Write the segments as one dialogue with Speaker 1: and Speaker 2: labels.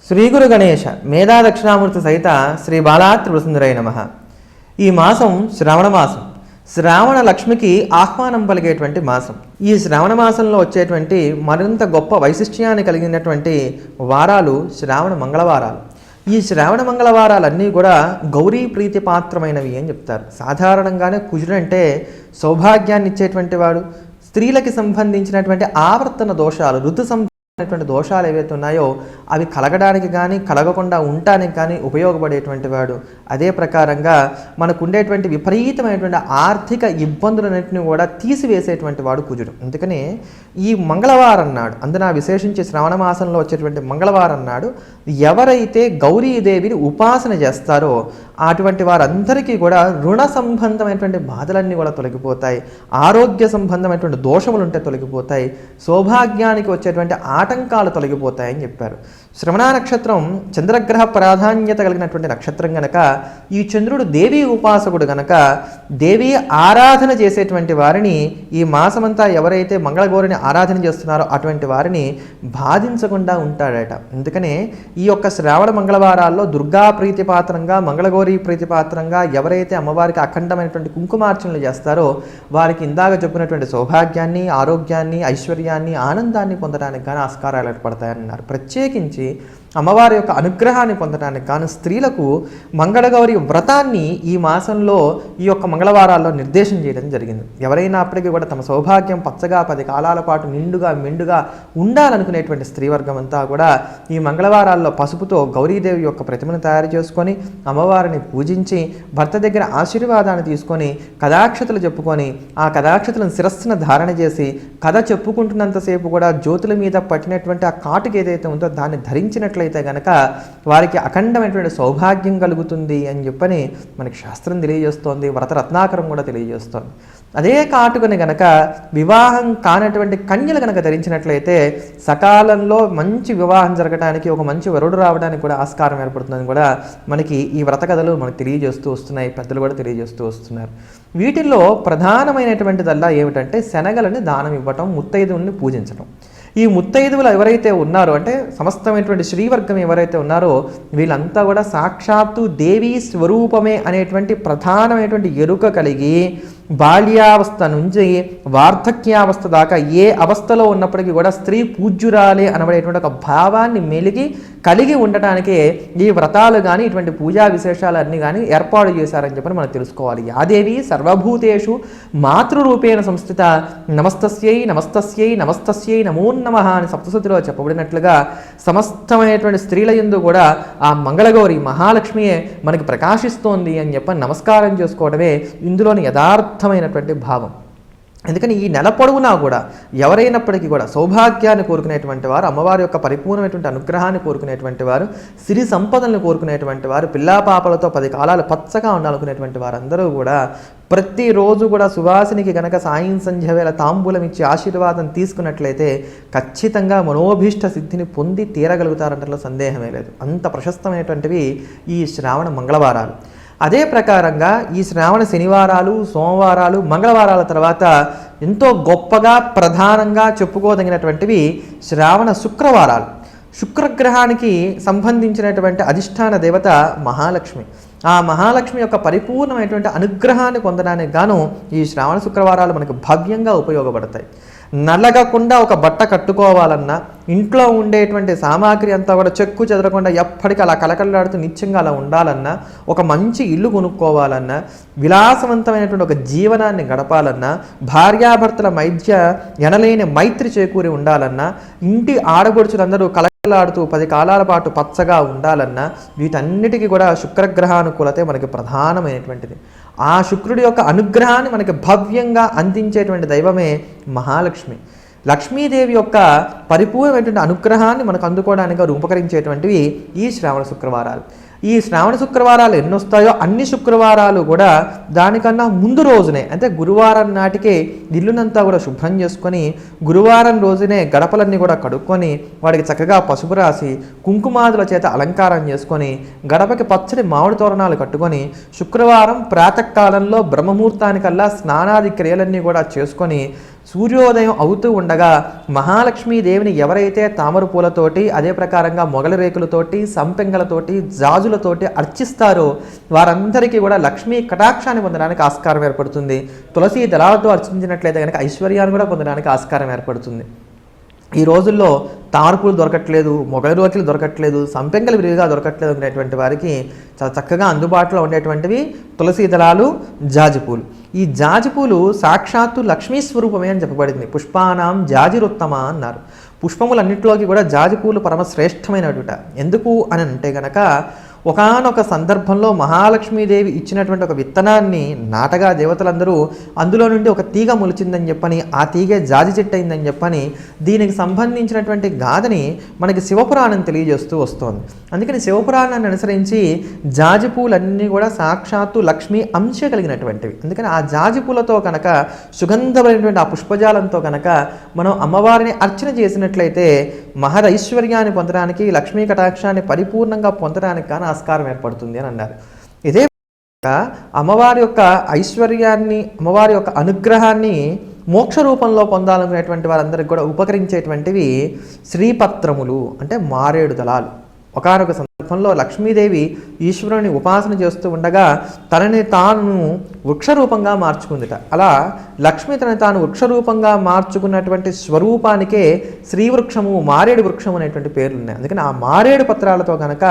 Speaker 1: శ్రీ గురు గణేశ మేధా దక్షిణామూర్తి సహిత శ్రీ బాలాత్రిపురసుందరై నమః. ఈ మాసం శ్రావణ మాసం. శ్రావణ లక్ష్మికి ఆహ్వానం పలిగేటువంటి మాసం. ఈ శ్రావణ మాసంలో వచ్చేటువంటి మరింత గొప్ప వైశిష్ట్యాన్ని కలిగినటువంటి వారాలు శ్రావణ మంగళవారాలు. ఈ శ్రావణ మంగళవారాలన్నీ కూడా గౌరీ ప్రీతి పాత్రమైనవి అని చెప్తారు. సాధారణంగానే కుజుడంటే సౌభాగ్యాన్ని ఇచ్చేటువంటి వాడు. స్త్రీలకి సంబంధించినటువంటి ఆవర్తన దోషాలు, ఋతు దోషాలు ఏవైతే ఉన్నాయో అవి కలగడానికి కానీ కలగకుండా ఉండటానికి కానీ ఉపయోగపడేటువంటి వాడు. అదే ప్రకారంగా మనకు ఉండేటువంటి విపరీతమైనటువంటి ఆర్థిక ఇబ్బందులన్నింటినీ కూడా తీసివేసేటువంటి వాడు కుజుడు. అందుకని ఈ మంగళవారం నాడు, అందున విశేషించి శ్రావణ మాసంలో వచ్చేటువంటి మంగళవారం నాడు ఎవరైతే గౌరీదేవిని ఉపాసన చేస్తారో అటువంటి వారందరికీ కూడా రుణ సంబంధమైనటువంటి బాధలన్నీ కూడా తొలగిపోతాయి. ఆరోగ్య సంబంధమైనటువంటి దోషములు ఉంటే తొలగిపోతాయి. సౌభాగ్యానికి వచ్చేటువంటి ఆటంకాలు తొలగిపోతాయని చెప్పారు. శ్రవణ నక్షత్రం చంద్రగ్రహ ప్రాధాన్యత కలిగినటువంటి నక్షత్రం గనక ఈ చంద్రుడు దేవీ ఉపాసకుడు గనక దేవీ ఆరాధన చేసేటువంటి వారిని ఈ మాసమంతా ఎవరైతే మంగళగౌరిని ఆరాధన చేస్తున్నారో అటువంటి వారిని బాధించకుండా ఉంటాడట. అందుకనే ఈ యొక్క శ్రావణ మంగళవారాల్లో దుర్గా ప్రీతిపాత్రంగా, మంగళగౌరి ప్రీతిపాత్రంగా ఎవరైతే అమ్మవారికి అఖండమైనటువంటి కుంకుమార్చనలు చేస్తారో వారికి ఇందాక చెప్పినటువంటి సౌభాగ్యాన్ని, ఆరోగ్యాన్ని, ఐశ్వర్యాన్ని, ఆనందాన్ని పొందడానికి కానీ ఆస్కారాలు ఏర్పడతాయన్నారు. ప్రత్యేకించి అమ్మవారి యొక్క అనుగ్రహాన్ని పొందడానికి కానీ స్త్రీలకు మంగళగౌరి వ్రతాన్ని ఈ మాసంలో ఈ యొక్క మంగళవారాల్లో నిర్దేశం చేయడం జరిగింది. ఎవరైనా అప్పటికీ కూడా తమ సౌభాగ్యం పచ్చగా 10 కాలాల పాటు నిండుగా మెండుగా ఉండాలనుకునేటువంటి స్త్రీవర్గం అంతా కూడా ఈ మంగళవారాల్లో పసుపుతో గౌరీదేవి యొక్క ప్రతిమను తయారు చేసుకొని అమ్మవారిని పూజించి భర్త దగ్గర ఆశీర్వాదాన్ని తీసుకొని కథాక్షతలు చెప్పుకొని ఆ కథాక్షతలను శిరస్సున ధారణ చేసి కథ చెప్పుకుంటున్నంతసేపు కూడా జ్యోతుల మీద పట్టినటువంటి ఆ కాటుకు ఏదైతే ఉందో దాన్ని ధరించినట్లయితే గనక వారికి అఖండమైనటువంటి సౌభాగ్యం కలుగుతుంది అని చెప్పని మనకి శాస్త్రం తెలియజేస్తోంది. వ్రతరత్నాకరం కూడా తెలియజేస్తోంది. అదే కాటుకుని గనక వివాహం కానటువంటి కన్యలు గనక ధరించినట్లయితే సకాలంలో మంచి వివాహం జరగడానికి, ఒక మంచి వరుడు రావడానికి కూడా ఆస్కారం ఏర్పడుతుందని కూడా మనకి ఈ వ్రత కథలు మనకు తెలియజేస్తూ వస్తున్నాయి. పెద్దలు కూడా తెలియజేస్తూ వస్తున్నారు. వీటిల్లో ప్రధానమైనటువంటిదల్లా ఏమిటంటే శనగలని దానం ఇవ్వటం, ముత్తైదువుల్ని పూజించడం. ఈ ముత్తైదువులు ఎవరైతే ఉన్నారో అంటే సమస్తమైనటువంటి శ్రీవర్గం ఎవరైతే ఉన్నారో వీళ్ళంతా కూడా సాక్షాత్తు దేవీ స్వరూపమే అనేటువంటి ప్రధానమైనటువంటి ఎరుక కలిగి బాల్యావస్థ నుంచి వార్ధక్యావస్థ దాకా ఏ అవస్థలో ఉన్నప్పటికీ కూడా స్త్రీ పూజ్యురాలే అనబడేటువంటి ఒక భావాన్ని కలిగి ఉండటానికే ఈ వ్రతాలు కానీ ఇటువంటి పూజా విశేషాలన్నీ కానీ ఏర్పాటు చేశారని చెప్పని మనం తెలుసుకోవాలి. యాదేవి సర్వభూతేషు మాతృరూపేణ సంస్థిత నమస్తస్యై నమస్తస్యై నమస్తస్యై నమో నమః అని సప్తశతిలో చెప్పబడినట్లుగా సమస్తమైనటువంటి స్త్రీల యందు కూడా ఆ మంగళగౌరి మహాలక్ష్మియే మనకి ప్రకాశిస్తోంది అని చెప్పని నమస్కారం చేసుకోవడమే ఇందులోని యథార్థమైనటువంటి భావం. అందుకని ఈ నెల పొడవునా కూడా ఎవరైనప్పటికీ కూడా సౌభాగ్యాన్ని కోరుకునేటువంటి వారు, అమ్మవారి యొక్క పరిపూర్ణమైనటువంటి అనుగ్రహాన్ని కోరుకునేటువంటి వారు, సిరి సంపదలను కోరుకునేటువంటి వారు, పిల్లాపాపలతో 10 కాలాలు పచ్చగా ఉండాలనుకునేటువంటి వారందరూ కూడా ప్రతిరోజు కూడా సువాసినికి గనక సాయం సంధ్య వేళ తాంబూలం ఇచ్చి ఆశీర్వాదం తీసుకున్నట్లయితే ఖచ్చితంగా మనోభీష్ట సిద్ధిని పొంది తీరగలుగుతారంటలో సందేహమే లేదు. అంత ప్రశస్తమైనటువంటివి ఈ శ్రావణ మంగళవారాలు. అదే ప్రకారంగా ఈ శ్రావణ శనివారాలు, సోమవారాలు, మంగళవారాల తర్వాత ఎంతో గొప్పగా ప్రధానంగా చెప్పుకోదగినటువంటివి శ్రావణ శుక్రవారాలు. శుక్రగ్రహానికి సంబంధించినటువంటి అధిష్టాన దేవత మహాలక్ష్మి. ఆ మహాలక్ష్మి యొక్క పరిపూర్ణమైనటువంటి అనుగ్రహాన్ని పొందడానికి గాను ఈ శ్రావణ శుక్రవారాలు మనకు భవ్యంగా ఉపయోగపడతాయి. నలగకుండా ఒక బట్ట కట్టుకోవాలన్నా, ఇంట్లో ఉండేటువంటి సామాగ్రి అంతా కూడా చెక్కు చెదరకుండా ఎప్పటికీ అలా కలకలలాడుతూ నిత్యంగా అలా ఉండాలన్నా, ఒక మంచి ఇల్లు కొనుక్కోవాలన్నా, విలాసవంతమైనటువంటి ఒక జీవనాన్ని గడపాలన్నా, భార్యాభర్తల మధ్య ఎనలేని మైత్రి చేకూరి ఉండాలన్నా, ఇంటి ఆడపడుచులందరూ కలకలాడుతూ 10 కాలాల పాటు పచ్చగా ఉండాలన్నా వీటన్నిటికీ కూడా శుక్రగ్రహానుకూలతే మనకి ప్రధానమైనటువంటిది. ఆ శుక్రుడి యొక్క అనుగ్రహాన్ని మనకి భవ్యంగా అందించేటువంటి దైవమే మహాలక్ష్మి. లక్ష్మీదేవి యొక్క పరిపూర్ణమైనటువంటి అనుగ్రహాన్ని మనకు అందుకోవడానికి ఉపకరించేటువంటివి ఈ శ్రావణ శుక్రవారాలు. ఈ శ్రావణ శుక్రవారాలు ఎన్ని వస్తాయో అన్ని శుక్రవారాలు కూడా దానికన్నా ముందు రోజునే అంటే గురువారం నాటికే ఇల్లునంతా కూడా శుభ్రం చేసుకొని గురువారం రోజునే గడపలన్నీ కూడా కడుక్కొని వాడికి చక్కగా పసుపు రాసి కుంకుమాదుల చేత అలంకారం చేసుకొని గడపకి పచ్చడి మామిడి తోరణాలు కట్టుకొని శుక్రవారం ప్రాతకాలంలో బ్రహ్మముహూర్తానికల్లా స్నానాది క్రియలన్నీ కూడా చేసుకొని సూర్యోదయం అవుతూ ఉండగా మహాలక్ష్మీదేవిని ఎవరైతే తామర పూలతోటి అదే ప్రకారంగా మొగలి రేకులతోటి సంపెంగలతోటి జాజులతోటి అర్చిస్తారో వారందరికీ కూడా లక్ష్మీ కటాక్షాన్ని పొందడానికి ఆస్కారం ఏర్పడుతుంది. తులసి దళాలతో అర్చించినట్లయితే కనుక ఐశ్వర్యాన్ని కూడా పొందడానికి ఆస్కారం ఏర్పడుతుంది. ఈ రోజుల్లో తామరపూలు దొరకట్లేదు, మొగలి రేకులు దొరకట్లేదు, సంపెంగలు విరివిగా దొరకట్లేదు అనేటువంటి వారికి చాలా చక్కగా అందుబాటులో ఉండేటువంటివి తులసి దళాలు, జాజిపూలు. ఈ జాజిపూలు సాక్షాత్తు లక్ష్మీ స్వరూపమే అని చెప్పబడింది. పుష్పానాం జాజిరుత్తమ అన్నారు. పుష్పములన్నింటిలోకి కూడా జాజిపూలు పరమశ్రేష్టమైనటువంటి. ఎందుకు అని అంటే గనక ఒకానొక సందర్భంలో మహాలక్ష్మీదేవి ఇచ్చినటువంటి ఒక విత్తనాన్ని నాటగా దేవతలందరూ అందులో నుండి ఒక తీగ మొలిచిందని చెప్పని, ఆ తీగే జాజి చెట్టు అయిందని చెప్పని దీనికి సంబంధించినటువంటి గాథని మనకి శివపురాణం తెలియజేస్తూ వస్తోంది. అందుకని శివపురాణాన్ని అనుసరించి జాజి పూలన్నీ కూడా సాక్షాత్తు లక్ష్మీ అంశ కలిగినటువంటివి. అందుకని ఆ జాజి పూలతో కనుక సుగంధమైనటువంటి ఆ పుష్పజాలంతో కనుక మనం అమ్మవారిని అర్చన చేసినట్లయితే మహదైశ్వర్యాన్ని పొందడానికి, లక్ష్మీ కటాక్షాన్ని పరిపూర్ణంగా పొందడానికి కానీ ఆస్కారం ఏర్పడుతుంది అని అన్నారు. ఇదే అమ్మవారి యొక్క ఐశ్వర్యాన్ని, అమ్మవారి యొక్క అనుగ్రహాన్ని మోక్ష రూపంలో పొందాలనుకునేటువంటి వారందరికీ కూడా ఉపకరించేటువంటివి శ్రీపత్రములు, అంటే మారేడు దళాలు. ఒకానొక సందర్భంలో లక్ష్మీదేవి ఈశ్వరుని ఉపాసన చేస్తూ ఉండగా తనని తాను వృక్షరూపంగా మార్చుకుందిట. అలా లక్ష్మి తనని తాను వృక్షరూపంగా మార్చుకున్నటువంటి స్వరూపానికే శ్రీవృక్షము, మారేడు వృక్షము అనేటువంటి పేర్లు ఉన్నాయి. అందుకని ఆ మారేడు పత్రాలతో కనుక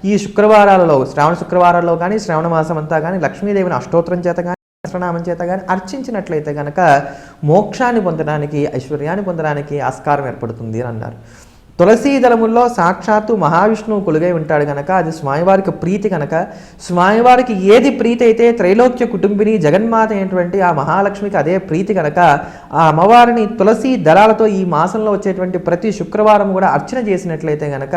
Speaker 1: ఈ శుక్రవారాలలో, శ్రావణ శుక్రవారాల్లో కానీ శ్రావణ మాసం అంతా కానీ లక్ష్మీదేవిని అష్టోత్తరం చేత కానీ సహస్రనామం చేత కానీ అర్చించినట్లయితే కనుక మోక్షాన్ని పొందడానికి, ఐశ్వర్యాన్ని పొందడానికి ఆస్కారం ఏర్పడుతుంది అని అన్నారు. తులసీ దళముల్లో సాక్షాత్తు మహావిష్ణువు కొలుగై ఉంటాడు కనుక అది స్వామివారికి ప్రీతి కనుక, స్వామివారికి ఏది ప్రీతి అయితే త్రైలోక్య కుటుంబిని జగన్మాత అయినటువంటి ఆ మహాలక్ష్మికి అదే ప్రీతి కనుక ఆ అమ్మవారిని తులసీ దళాలతో ఈ మాసంలో వచ్చేటువంటి ప్రతి శుక్రవారం కూడా అర్చన చేసినట్లయితే కనుక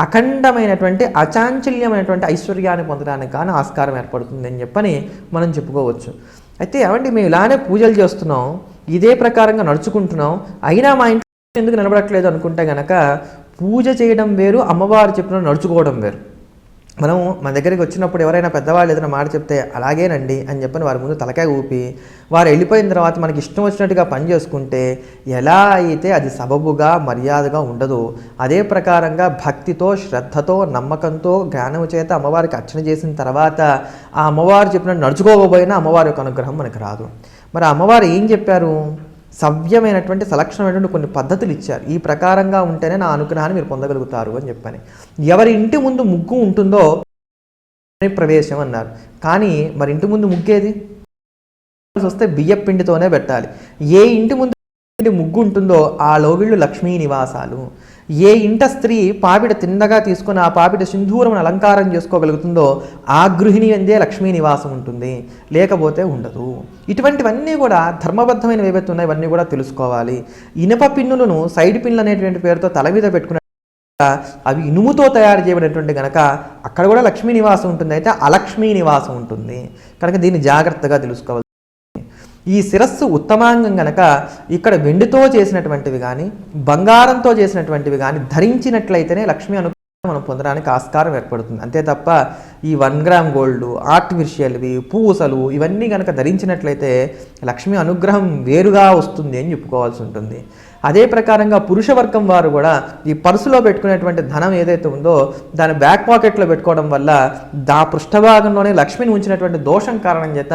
Speaker 1: అఖండమైనటువంటి అచాంచల్యమైనటువంటి ఐశ్వర్యాన్ని పొందడానికి కానీ ఆస్కారం ఏర్పడుతుంది అని చెప్పని మనం చెప్పుకోవచ్చు. అయితే ఏమండి, మేము ఇలానే పూజలు చేస్తున్నాం, ఇదే ప్రకారంగా నడుచుకుంటున్నాం, అయినా మా ఇంట్లో ఎందుకు నిలబడట్లేదు అనుకుంటే గనక పూజ చేయడం వేరు, అమ్మవారు చెప్పిన నడుచుకోవడం వేరు. మనం మన దగ్గరికి వచ్చినప్పుడు ఎవరైనా పెద్దవాళ్ళు ఏదైనా మాట చెప్తే అలాగేనండి అని చెప్పని వారి ముందు తలకాయ ఊపి వారు వెళ్ళిపోయిన తర్వాత మనకి ఇష్టం వచ్చినట్టుగా పని చేసుకుంటే ఎలా అయితే అది సబబుగా మర్యాదగా ఉండదు, అదే ప్రకారంగా భక్తితో, శ్రద్ధతో, నమ్మకంతో, జ్ఞానం చేత అమ్మవారికి అర్చన చేసిన తర్వాత ఆ అమ్మవారు చెప్పినట్టు నడుచుకోకపోయినా అమ్మవారి యొక్క అనుగ్రహం మనకు రాదు. మరి అమ్మవారు ఏం చెప్పారు? సవ్యమైనటువంటి సలక్షణమైనటువంటి కొన్ని పద్ధతులు ఇచ్చారు. ఈ ప్రకారంగా ఉంటేనే నా అనుగ్రహాన్ని మీరు పొందగలుగుతారు అని చెప్పని. ఎవరి ఇంటి ముందు ముగ్గు ఉంటుందో ప్రవేశం అన్నారు. కానీ మరి ఇంటి ముందు ముగ్గేది? వస్తే బియ్యం పిండితోనే పెట్టాలి. ఏ ఇంటి ముందు ముగ్గు ఉంటుందో ఆ లోగిళ్ళు లక్ష్మీ నివాసాలు. ఏ ఇంట స్త్రీ పాపిట తిన్నగా తీసుకొని ఆ పాపిట సింధూరం అలంకారం చేసుకోగలుగుతుందో ఆ గృహిణి అందే లక్ష్మీ నివాసం ఉంటుంది, లేకపోతే ఉండదు. ఇటువంటివన్నీ కూడా ధర్మబద్ధమైన ఏవైతే ఉన్నాయో ఇవన్నీ కూడా తెలుసుకోవాలి. ఇనుప పిన్నులను సైడ్ పిన్లు అనేటువంటి పేరుతో తల మీద పెట్టుకున్న అవి ఇనుముతో తయారు చేయబడినటువంటి కనుక అక్కడ కూడా లక్ష్మీ నివాసం ఉంటుంది, అయితే అలక్ష్మీ నివాసం ఉంటుంది కనుక దీన్ని జాగ్రత్తగా తెలుసుకోవాలి. ఈ శిరస్సు ఉత్తమాంగం గనక ఇక్కడ వెండితో చేసినటువంటివి కానీ బంగారంతో చేసినటువంటివి కానీ ధరించినట్లయితేనే లక్ష్మీ అనుగ్రహం మనం పొందడానికి ఆస్కారం ఏర్పడుతుంది. అంతే తప్ప ఈ 1 గ్రామ్ గోల్డ్, ఆర్టిఫిషియల్వి, పూసలు ఇవన్నీ కనుక ధరించినట్లయితే లక్ష్మీ అనుగ్రహం వేరుగా వస్తుంది అని చెప్పుకోవాల్సి ఉంటుంది. అదే ప్రకారంగా పురుషవర్గం వారు కూడా ఈ పర్సులో పెట్టుకునేటువంటి ధనం ఏదైతే ఉందో దాన్ని బ్యాక్ పాకెట్లో పెట్టుకోవడం వల్ల పృష్ఠభాగంలోనే లక్ష్మిని ఉంచినటువంటి దోషం కారణం చేత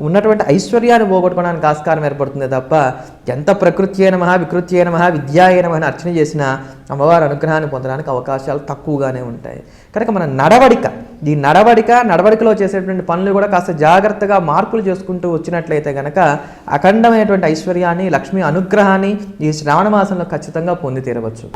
Speaker 1: ఉన్నటువంటి ఐశ్వర్యాన్ని పోగొట్టుకోవడానికి ఆస్కారం ఏర్పడుతుంది తప్ప ఎంత ప్రకృతి అయిన మహా, వికృతి అయిన మహా, విద్య అయిన మహా అర్చన చేసిన అమ్మవారి అనుగ్రహాన్ని పొందడానికి అవకాశాలు తక్కువగానే ఉంటాయి. కనుక మన నడవడికలో చేసేటువంటి పనులు కూడా కాస్త జాగ్రత్తగా మార్పులు చేసుకుంటూ వచ్చినట్లయితే కనుక అఖండమైనటువంటి ఐశ్వర్యాన్ని, లక్ష్మీ అనుగ్రహాన్ని ఈ శ్రావణ మాసంలో ఖచ్చితంగా పొంది తీరవచ్చు.